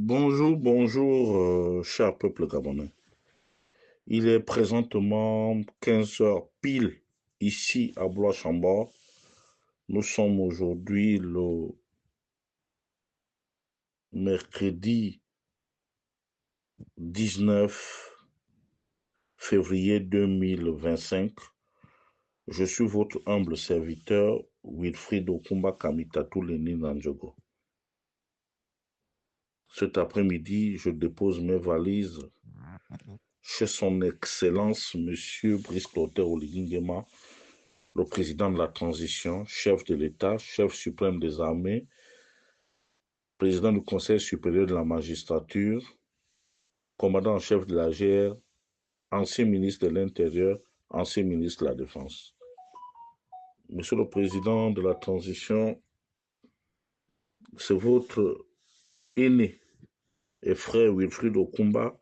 Bonjour, bonjour, cher peuple gabonais. Il est présentement 15 heures pile ici à Blois-Chambord. Nous sommes aujourd'hui le mercredi 19 février 2025. Je suis votre humble serviteur, Wilfried Okumba Kamitatou Leni Nandjogo. Cet après-midi, je dépose mes valises chez son Excellence, Monsieur Brice Clotaire Oligui, le président de la transition, chef de l'État, chef suprême des armées, président du Conseil supérieur de la magistrature, commandant en chef de la GR, ancien ministre de l'Intérieur, ancien ministre de la Défense. Monsieur le président de la transition, c'est votre aîné et frère Wilfried Okumba,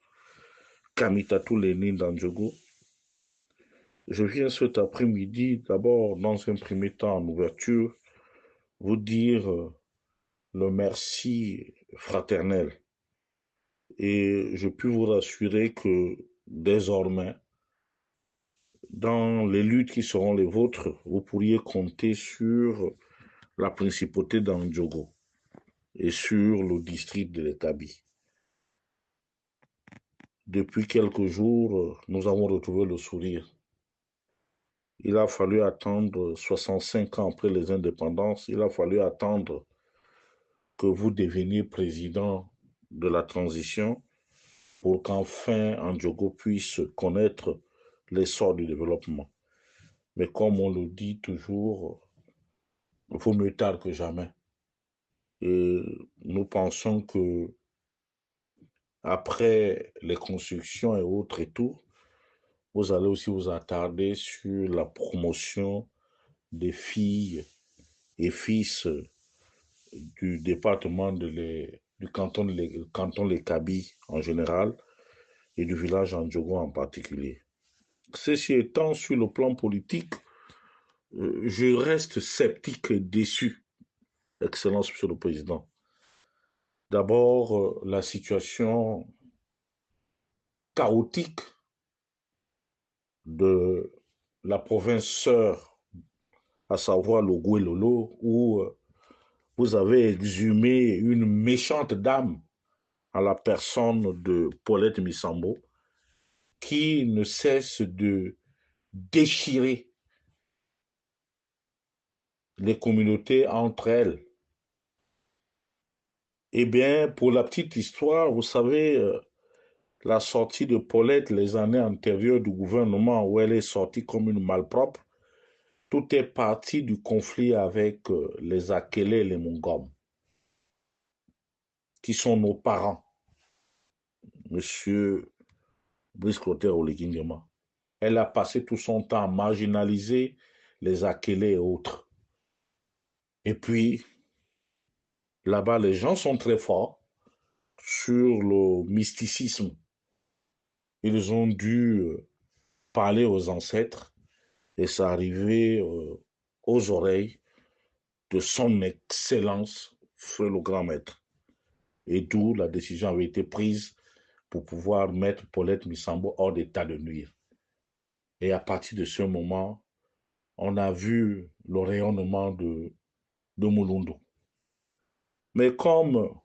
Kamitatou Leni Nandjogo. Je viens cet après-midi, d'abord, dans un premier temps, en ouverture, vous dire le merci fraternel. Et je puis vous rassurer que désormais, dans les luttes qui seront les vôtres, vous pourriez compter sur la principauté d'Andjogo et sur le district de l'Etabi. Depuis quelques jours, nous avons retrouvé le sourire. Il a fallu attendre 65 ans après les indépendances, il a fallu attendre que vous deveniez président de la transition pour qu'enfin Andjogo puisse connaître l'essor du développement. Mais comme on le dit toujours, il faut mieux tard que jamais. Et nous pensons que après les constructions et autres et tout, vous allez aussi vous attarder sur la promotion des filles et fils du département du canton Les Kabyles en général et du village Andjogo en particulier. Ceci étant, sur le plan politique, je reste sceptique et déçu, Excellence, Monsieur le Président. D'abord, la situation chaotique de la province sœur, à savoir le Gouelolo, où vous avez exhumé une méchante dame à la personne de Paulette Missambo, qui ne cesse de déchirer les communautés entre elles. Eh bien, pour la petite histoire, vous savez, la sortie de Paulette les années antérieures du gouvernement où elle est sortie comme une malpropre, tout est parti du conflit avec les Akélés et les Mongom, qui sont nos parents, Monsieur Brice Clotaire Oligui. Elle a passé tout son temps à marginaliser les Akélés et autres. Et puis, là-bas, les gens sont très forts sur le mysticisme. Ils ont dû parler aux ancêtres et ça arrivait aux oreilles de son Excellence, Feu le Grand Maître. Et d'où la décision avait été prise pour pouvoir mettre Paulette Missambo hors d'état de nuire. Et à partir de ce moment, on a vu le rayonnement de Mulundu. Mais comme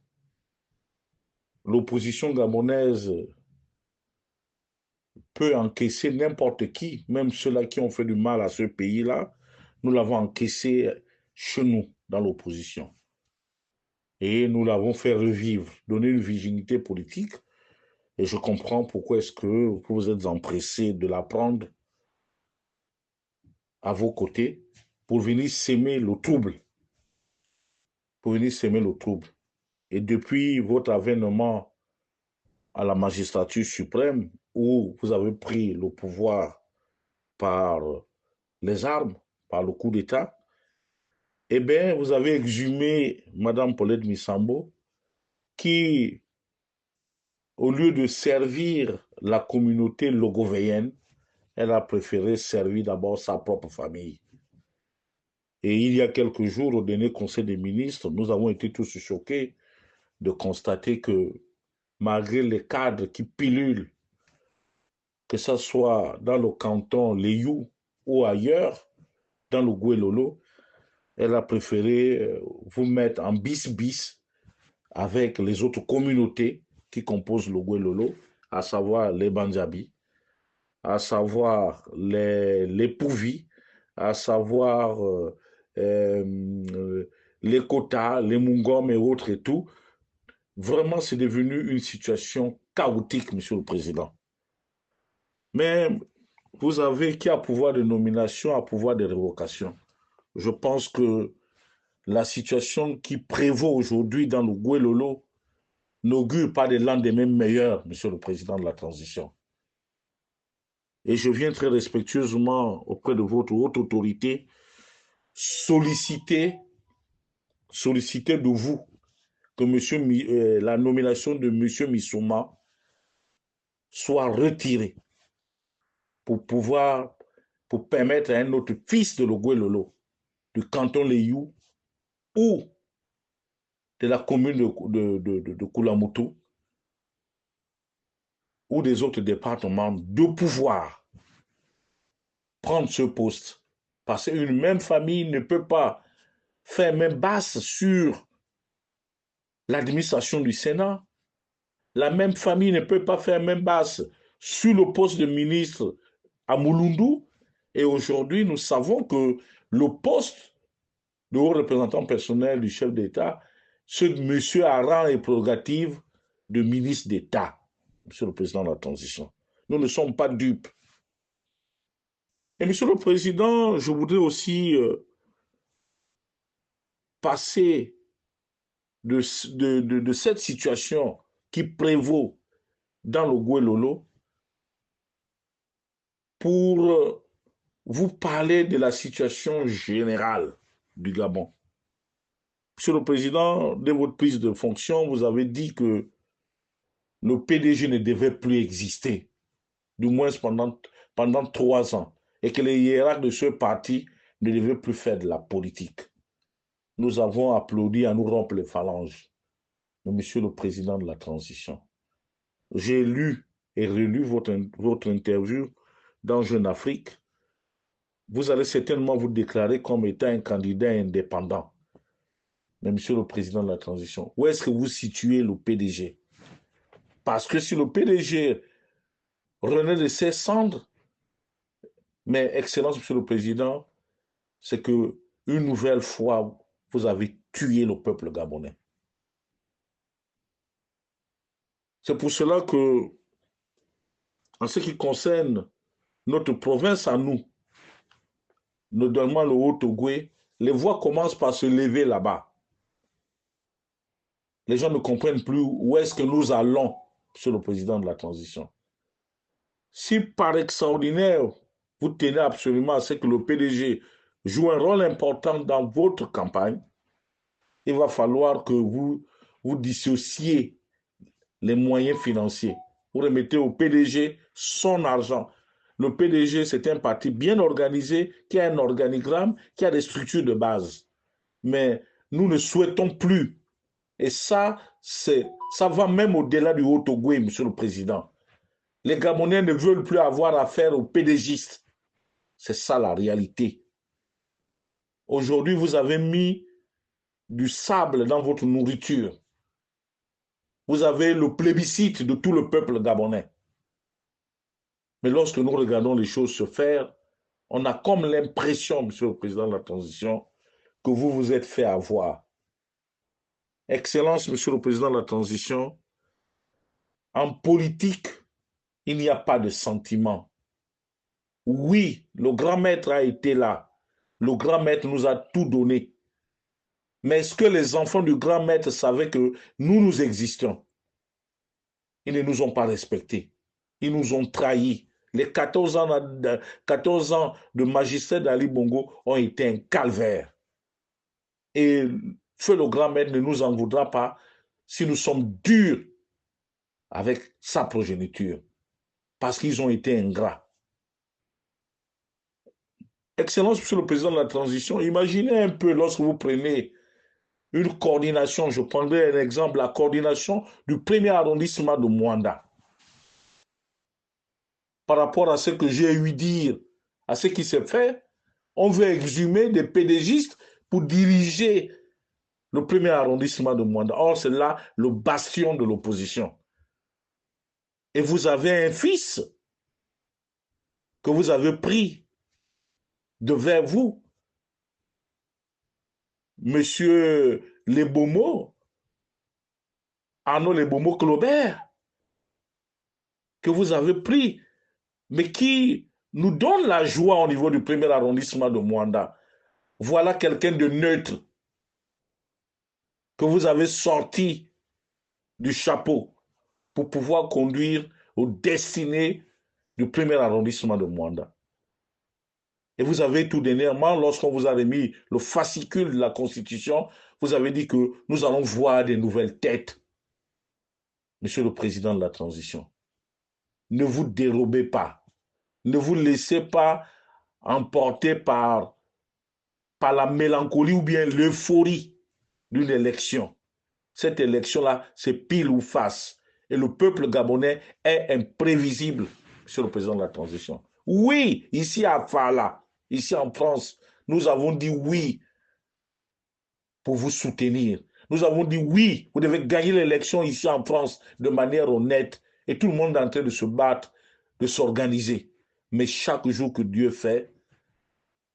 l'opposition gabonaise peut encaisser n'importe qui, même ceux-là qui ont fait du mal à ce pays-là, nous l'avons encaissé chez nous, dans l'opposition. Et nous l'avons fait revivre, donner une virginité politique. Et je comprends pourquoi est-ce que vous êtes empressés de la prendre à vos côtés pour venir s'aimer le trouble. Pour venir s'aimer le trouble. Et depuis votre avènement à la magistrature suprême, où vous avez pris le pouvoir par les armes, par le coup d'État, eh bien, vous avez exhumé Mme Paulette Missambo, qui, au lieu de servir la communauté logovéenne, elle a préféré servir d'abord sa propre famille. Et il y a quelques jours, au dernier Conseil des ministres, nous avons été tous choqués de constater que malgré les cadres qui pilulent, que ce soit dans le canton Léou ou ailleurs, dans le Gouelolo, elle a préféré vous mettre en bis-bis avec les autres communautés qui composent le Gouelolo, à savoir les Bandjabi, à savoir les Pouvis, à savoir les Kota, les Mungom et autres et tout. Vraiment, c'est devenu une situation chaotique, Monsieur le Président. Mais vous avez qui a pouvoir de nomination, a pouvoir de révocation. Je pense que la situation qui prévaut aujourd'hui dans le Gouelolo n'augure pas des lendemains meilleurs, Monsieur le Président de la transition. Et je viens très respectueusement auprès de votre haute autorité solliciter de vous que la nomination de M. Missouma soit retirée pour permettre à un autre fils de Logoué-Lolo, du canton Léou ou de la commune de Koulamoutou ou des autres départements de pouvoir prendre ce poste. Parce qu'une même famille ne peut pas faire main basse sur l'administration du Sénat. La même famille ne peut pas faire main basse sur le poste de ministre à Mouloundou. Et aujourd'hui, nous savons que le poste de haut représentant personnel du chef d'État, ce monsieur a rang et prérogative de ministre d'État, monsieur le président de la transition. Nous ne sommes pas dupes. Et monsieur le président, je voudrais aussi passer de cette situation qui prévaut dans le Gouelolo pour vous parler de la situation générale du Gabon. Monsieur le Président, dès votre prise de fonction, vous avez dit que le PDG ne devait plus exister, du moins pendant 3 ans, et que les hiérarques de ce parti ne devaient plus faire de la politique. Nous avons applaudi à nous rompre les phalanges. Mais Monsieur le Président de la transition, j'ai lu et relu votre interview dans Jeune Afrique. Vous allez certainement vous déclarer comme étant un candidat indépendant. Mais Monsieur le Président de la transition, où est-ce que vous situez le PDG? Parce que si le PDG renaît de ses cendres, mais Excellence, Monsieur le Président, c'est que une nouvelle fois, vous avez tué le peuple gabonais. C'est pour cela que, en ce qui concerne notre province à nous, notamment le Haut-Ogooué, les voix commencent par se lever là-bas. Les gens ne comprennent plus où est-ce que nous allons, Monsieur le Président de la transition. Si par extraordinaire, vous tenez absolument à ce que le PDG joue un rôle important dans votre campagne, il va falloir que vous dissociez les moyens financiers. Vous remettez au PDG son argent. Le PDG, c'est un parti bien organisé, qui a un organigramme, qui a des structures de base. Mais nous ne souhaitons plus. Et ça va même au-delà du Haut-Ogooué, Monsieur le Président. Les Gabonais ne veulent plus avoir affaire aux PDGistes. C'est ça la réalité. Aujourd'hui, vous avez mis du sable dans votre nourriture. Vous avez le plébiscite de tout le peuple gabonais. Mais lorsque nous regardons les choses se faire, on a comme l'impression, Monsieur le Président de la transition, que vous vous êtes fait avoir. Excellence, Monsieur le Président de la transition, en politique, il n'y a pas de sentiment. Oui, le grand maître a été là. Le grand maître nous a tout donné. Mais est-ce que les enfants du grand maître savaient que nous existions? Ils ne nous ont pas respectés. Ils nous ont trahis. Les 14 ans de magistère d'Ali Bongo ont été un calvaire. Et Feu le grand maître ne nous en voudra pas si nous sommes durs avec sa progéniture. Parce qu'ils ont été ingrats. Excellence, Monsieur le Président de la transition, imaginez un peu lorsque vous prenez une coordination, je prendrai un exemple, la coordination du premier arrondissement de Mwanda par rapport à ce que j'ai eu dire, à ce qui s'est fait. On veut exhumer des pédégistes pour diriger le premier arrondissement de Mwanda. Or, c'est là le bastion de l'opposition. Et vous avez un fils que vous avez pris devant vous, Monsieur Lebomo, Arnaud Lebomo Claubert, que vous avez pris, mais qui nous donne la joie au niveau du premier arrondissement de Mwanda. Voilà quelqu'un de neutre que vous avez sorti du chapeau pour pouvoir conduire aux destinées du premier arrondissement de Mwanda. Et vous avez tout dernièrement, lorsqu'on vous a remis le fascicule de la Constitution, vous avez dit que nous allons voir des nouvelles têtes. Monsieur le Président de la Transition, ne vous dérobez pas. Ne vous laissez pas emporter par la mélancolie ou bien l'euphorie d'une élection. Cette élection-là, c'est pile ou face. Et le peuple gabonais est imprévisible, Monsieur le Président de la Transition. Oui, ici à Fala, ici en France, nous avons dit oui pour vous soutenir. Nous avons dit oui, vous devez gagner l'élection ici en France de manière honnête. Et tout le monde est en train de se battre, de s'organiser. Mais chaque jour que Dieu fait,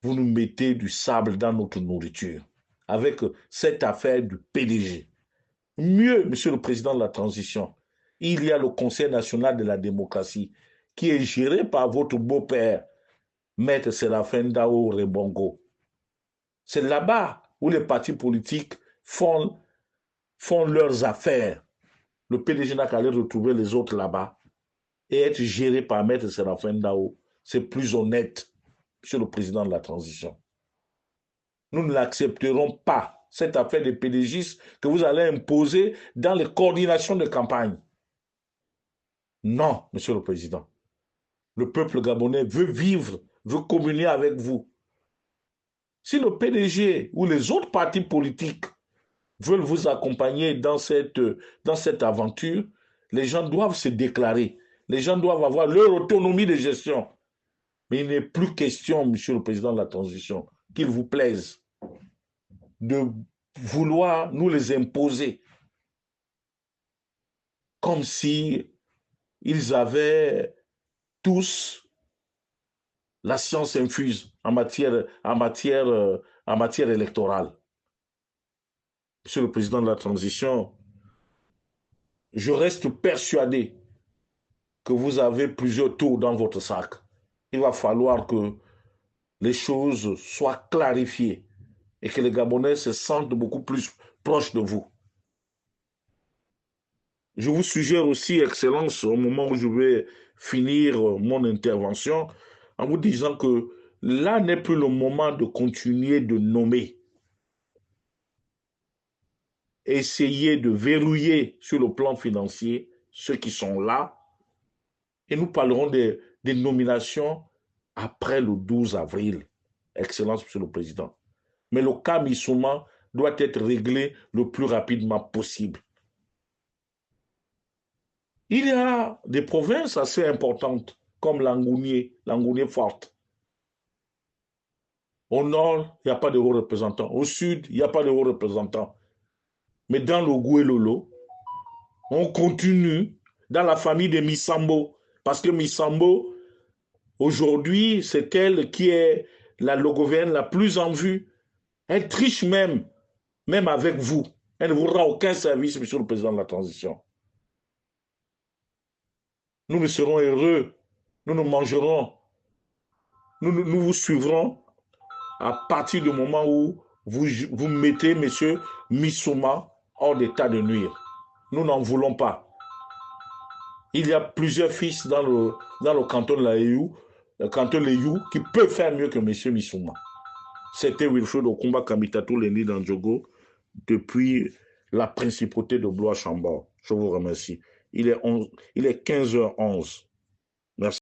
vous nous mettez du sable dans notre nourriture. Avec cette affaire du PDG. Mieux, Monsieur le Président de la Transition, il y a le Conseil national de la démocratie qui est géré par votre beau-père, Maître Séraphin Dao Rebongo. C'est là-bas où les partis politiques font leurs affaires. Le PDG n'a qu'à aller retrouver les autres là-bas et être géré par Maître Séraphin Dao. C'est plus honnête, Monsieur le Président de la Transition. Nous ne l'accepterons pas, cette affaire des PDGistes que vous allez imposer dans les coordinations de campagne. Non, Monsieur le Président. Le peuple gabonais veut vivre, veut communier avec vous. Si le PDG ou les autres partis politiques veulent vous accompagner dans cette aventure, les gens doivent se déclarer. Les gens doivent avoir leur autonomie de gestion. Mais il n'est plus question, Monsieur le Président de la Transition, qu'il vous plaise de vouloir nous les imposer comme si ils avaient tous la science infuse en matière électorale. Monsieur le Président de la Transition, je reste persuadé que vous avez plusieurs tours dans votre sac. Il va falloir que les choses soient clarifiées et que les Gabonais se sentent beaucoup plus proches de vous. Je vous suggère aussi, Excellence, au moment où je vais finir mon intervention, en vous disant que là n'est plus le moment de continuer de nommer. Essayez de verrouiller sur le plan financier ceux qui sont là et nous parlerons des nominations après le 12 avril. Excellence, Monsieur le Président. Mais le cas Missouma doit être réglé le plus rapidement possible. Il y a des provinces assez importantes comme Langounier forte. Au nord, il n'y a pas de haut représentant. Au sud, il n'y a pas de haut représentant. Mais dans le Gouelolo, on continue dans la famille de Misambo. Parce que Misambo, aujourd'hui, c'est elle qui est la logovienne la plus en vue. Elle triche même avec vous. Elle ne vous rend aucun service, Monsieur le Président de la Transition. Nous ne serons heureux. Nous nous mangerons. Nous vous suivrons à partir du moment où vous mettez M. Missouma hors d'état de nuire. Nous n'en voulons pas. Il y a plusieurs fils dans le canton de le canton de Leyou, qui peuvent faire mieux que M. Missouma. C'était Wilfred Okumba Kamitatou Leni Danjogo depuis la principauté de Blois-Chambord. Je vous remercie. Il est 15h11.